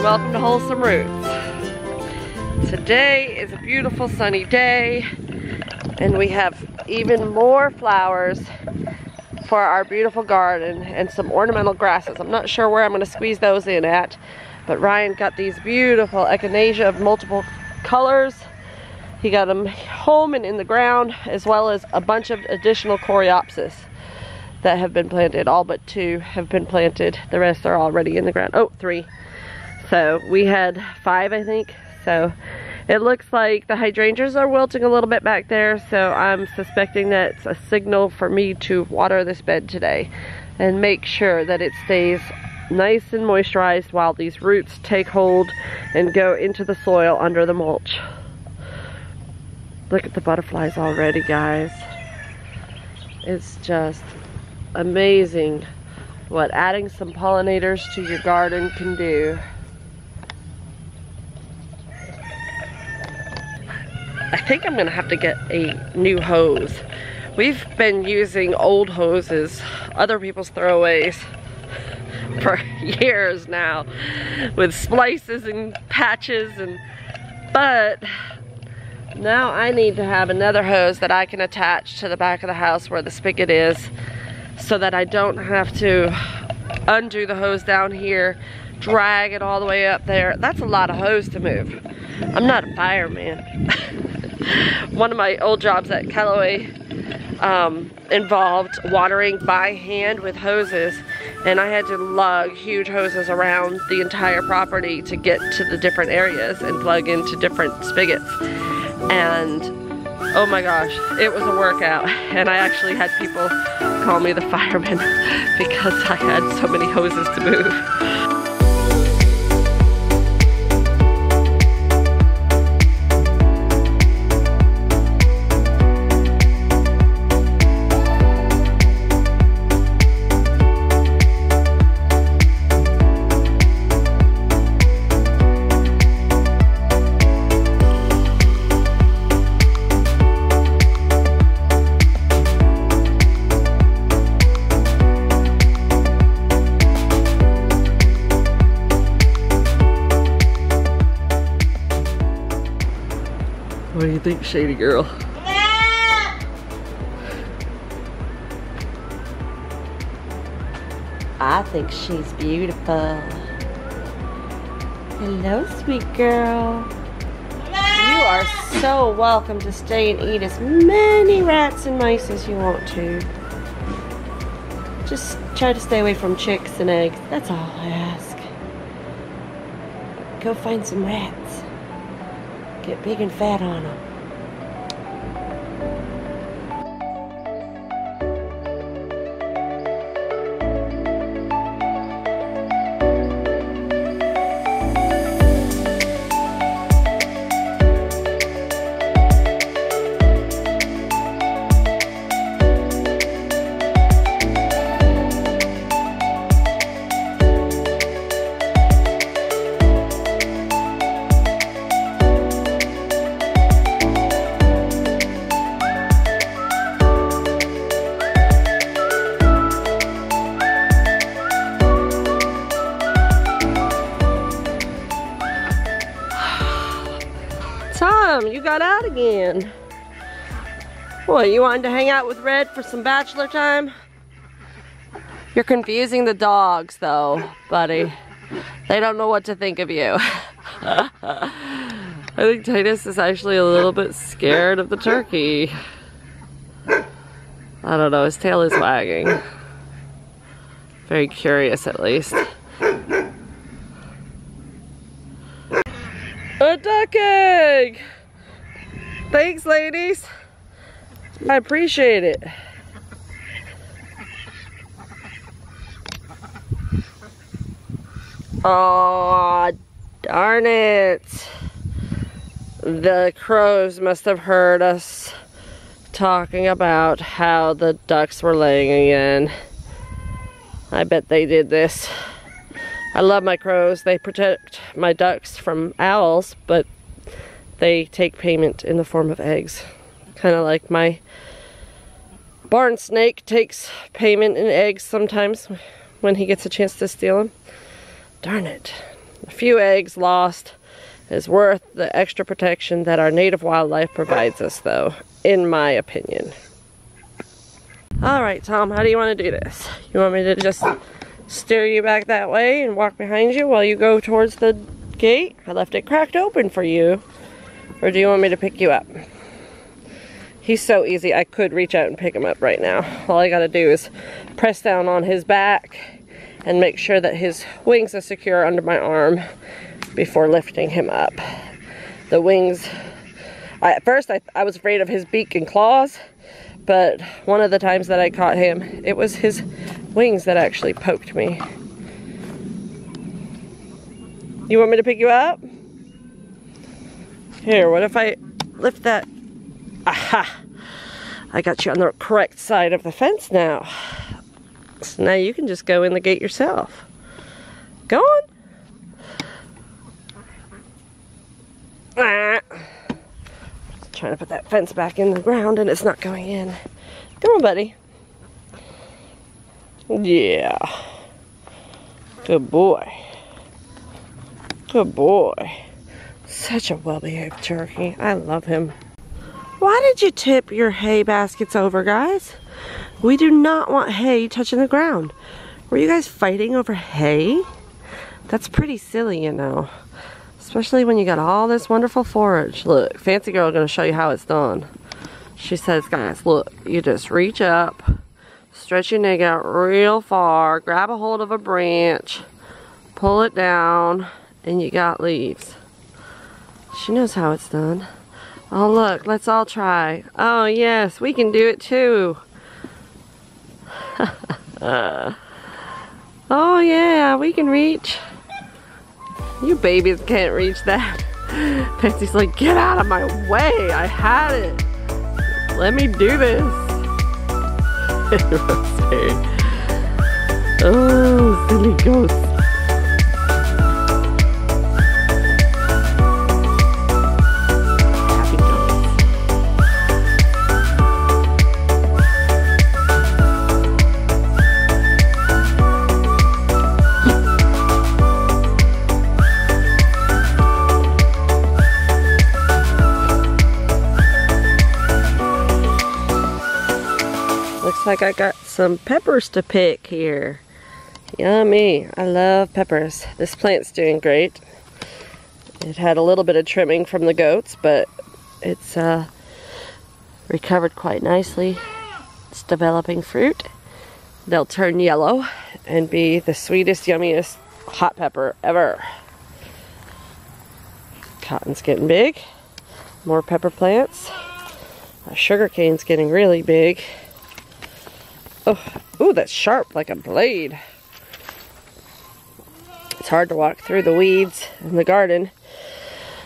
welcome to Wholesome Roots. Today is a beautiful sunny day and we have even more flowers for our beautiful garden and some ornamental grasses. I'm not sure where I'm going to squeeze those in at, but Ryan got these beautiful echinacea of multiple colors. He got them home and in the ground, as well as a bunch of additional coreopsis that have been planted. All but 2 have been planted. The rest are already in the ground. Oh, 3. So we had 5, I think. So it looks like the hydrangeas are wilting a little bit back there. So I'm suspecting that's a signal for me to water this bed today and make sure that it stays nice and moisturized while these roots take hold and go into the soil under the mulch. Look at the butterflies already, guys. It's just amazing what adding some pollinators to your garden can do. I think I'm gonna have to get a new hose. We've been using old hoses, other people's throwaways, for years now, with splices and patches, but now I need to have another hose that I can attach to the back of the house where the spigot is, so that I don't have to undo the hose down here, drag it all the way up there. That's a lot of hose to move. I'm not a fireman. One of my old jobs at Callaway involved watering by hand with hoses, and I had to lug huge hoses around the entire property to get to the different areas and plug into different spigots. And oh my gosh, it was a workout, and I actually had people call me the fireman because I had so many hoses to move. What do you think, Shady Girl? I think she's beautiful. Hello, sweet girl. You are so welcome to stay and eat as many rats and mice as you want to. Just try to stay away from chicks and eggs. That's all I ask. Go find some rats. Get big and fat on them. Tom, you got out again. What, you wanted to hang out with Red for some bachelor time? You're confusing the dogs though, buddy. They don't know what to think of you. I think Titus is actually a little bit scared of the turkey. I don't know, his tail is wagging. Very curious at least. A duck egg! Thanks, ladies. I appreciate it. Aw, darn it. The crows must have heard us talking about how the ducks were laying again. I bet they did this. I love my crows. They protect my ducks from owls, but they take payment in the form of eggs. Kind of like my barn snake takes payment in eggs sometimes when he gets a chance to steal them. Darn it. A few eggs lost is worth the extra protection that our native wildlife provides us, though, in my opinion. All right, Tom, how do you want to do this? You want me to just steer you back that way and walk behind you while you go towards the gate? I left it cracked open for you. Or do you want me to pick you up? He's so easy, I could reach out and pick him up right now. All I gotta do is press down on his back and make sure that his wings are secure under my arm before lifting him up. The wings, at first I was afraid of his beak and claws, but one of the times that I caught him, it was his wings that actually poked me. You want me to pick you up? Here, what if I lift that? Aha! I got you on the correct side of the fence now. So now you can just go in the gate yourself. Go on. Trying to put that fence back in the ground and it's not going in. Come on, buddy. Yeah. Good boy. Good boy. Such a well-behaved turkey. I love him. Why did you tip your hay baskets over, guys? We do not want hay touching the ground. Were you guys fighting over hay? That's pretty silly, you know. Especially when you got all this wonderful forage. Look, Fancy Girl is going to show you how it's done. She says, guys, look, you just reach up, stretch your neck out real far, grab a hold of a branch, pull it down, and you got leaves. She knows how it's done. Oh, look, let's all try. Oh, yes, we can do it too. Oh, yeah, we can reach. You babies can't reach that. Fancy's like, get out of my way. I had it. Let me do this. Oh, silly ghost. Like I got some peppers to pick here. Yummy. I love peppers. This plant's doing great. It had a little bit of trimming from the goats, but it's recovered quite nicely. It's developing fruit. They'll turn yellow and be the sweetest, yummiest hot pepper ever. Cotton's getting big. More pepper plants. Our sugar cane's getting really big. Oh, ooh, that's sharp like a blade. It's hard to walk through the weeds in the garden.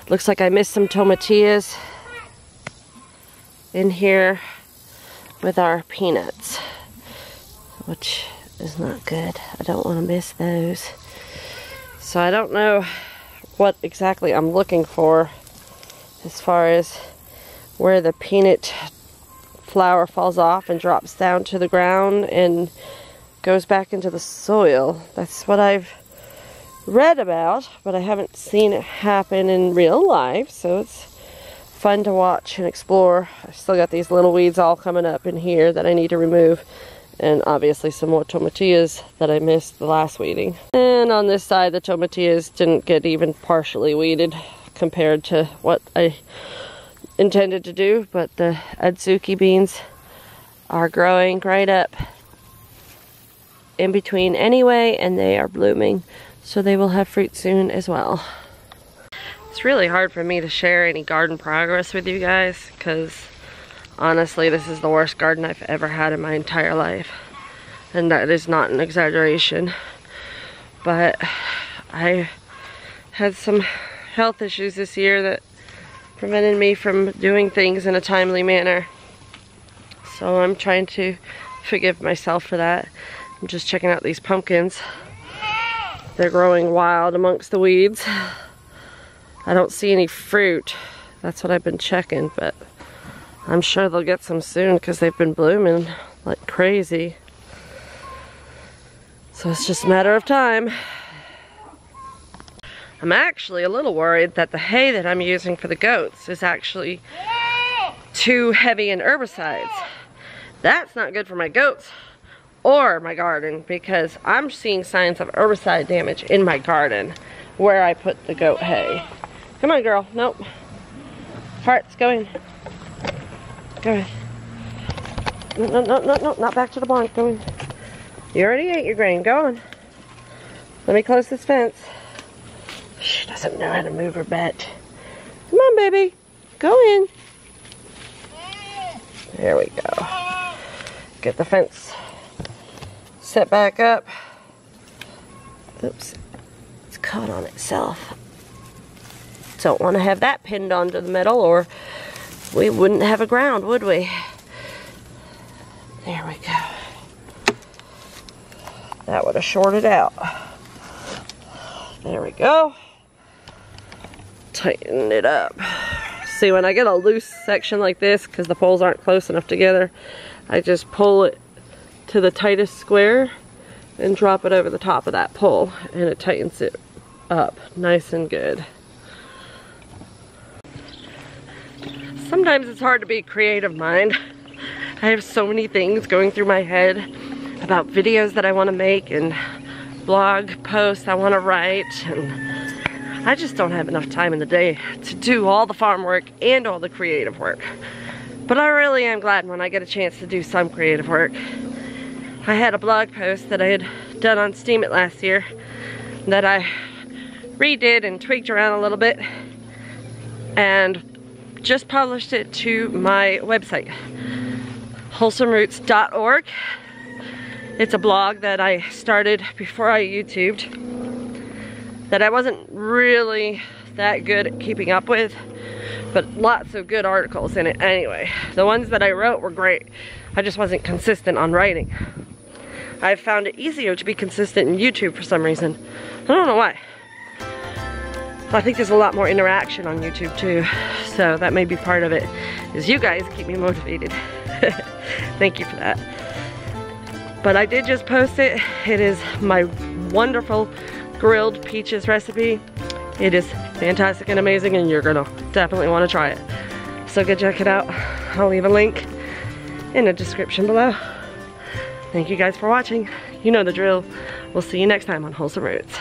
Looks like I missed some tomatillas in here with our peanuts, which is not good. I don't want to miss those. So I don't know what exactly I'm looking for as far as where the peanut flower falls off and drops down to the ground and goes back into the soil. That's what I've read about, but I haven't seen it happen in real life, so it's fun to watch and explore. I've still got these little weeds all coming up in here that I need to remove, and obviously some more tomatillas that I missed the last weeding. And on this side, the tomatillas didn't get even partially weeded compared to what I intended to do, but the adzuki beans are growing right up in between anyway, and they are blooming, so they will have fruit soon as well. It's really hard for me to share any garden progress with you guys because honestly this is the worst garden I've ever had in my entire life, and that is not an exaggeration. But I had some health issues this year that prevented me from doing things in a timely manner. So I'm trying to forgive myself for that. I'm just checking out these pumpkins. They're growing wild amongst the weeds. I don't see any fruit. That's what I've been checking, but I'm sure they'll get some soon because they've been blooming like crazy. So it's just a matter of time. I'm actually a little worried that the hay that I'm using for the goats is actually too heavy in herbicides. That's not good for my goats or my garden, because I'm seeing signs of herbicide damage in my garden where I put the goat hay. Come on, girl. Nope. Hearts, go in. Go in. No, no, no, no, not back to the barn. Go in. You already ate your grain. Go on. Let me close this fence. She doesn't know how to move her butt. Come on, baby. Go in. There we go. Get the fence set back up. Oops. It's caught on itself. Don't want to have that pinned onto the metal, or we wouldn't have a ground, would we? There we go. That would have shorted out. There we go. Tighten it up. See, when I get a loose section like this, because the poles aren't close enough together, I just pull it to the tightest square and drop it over the top of that pole, and it tightens it up nice and good. Sometimes it's hard to be creative mind. I have so many things going through my head about videos that I want to make and blog posts I want to write, and I just don't have enough time in the day to do all the farm work and all the creative work. But I really am glad when I get a chance to do some creative work. I had a blog post that I had done on Steam It last year that I redid and tweaked around a little bit and just published it to my website, wholesomeroots.org. It's a blog that I started before I YouTubed that I wasn't really that good at keeping up with, but lots of good articles in it anyway. The ones that I wrote were great. I just wasn't consistent on writing. I found it easier to be consistent in YouTube for some reason. I don't know why. I think there's a lot more interaction on YouTube too, so that may be part of it, is you guys keep me motivated. Thank you for that. But I did just post it. It is my wonderful grilled peaches recipe. It is fantastic and amazing, and you're gonna definitely want to try it. So go check it out. I'll leave a link in the description below. Thank you guys for watching. You know the drill. We'll see you next time on Wholesome Roots.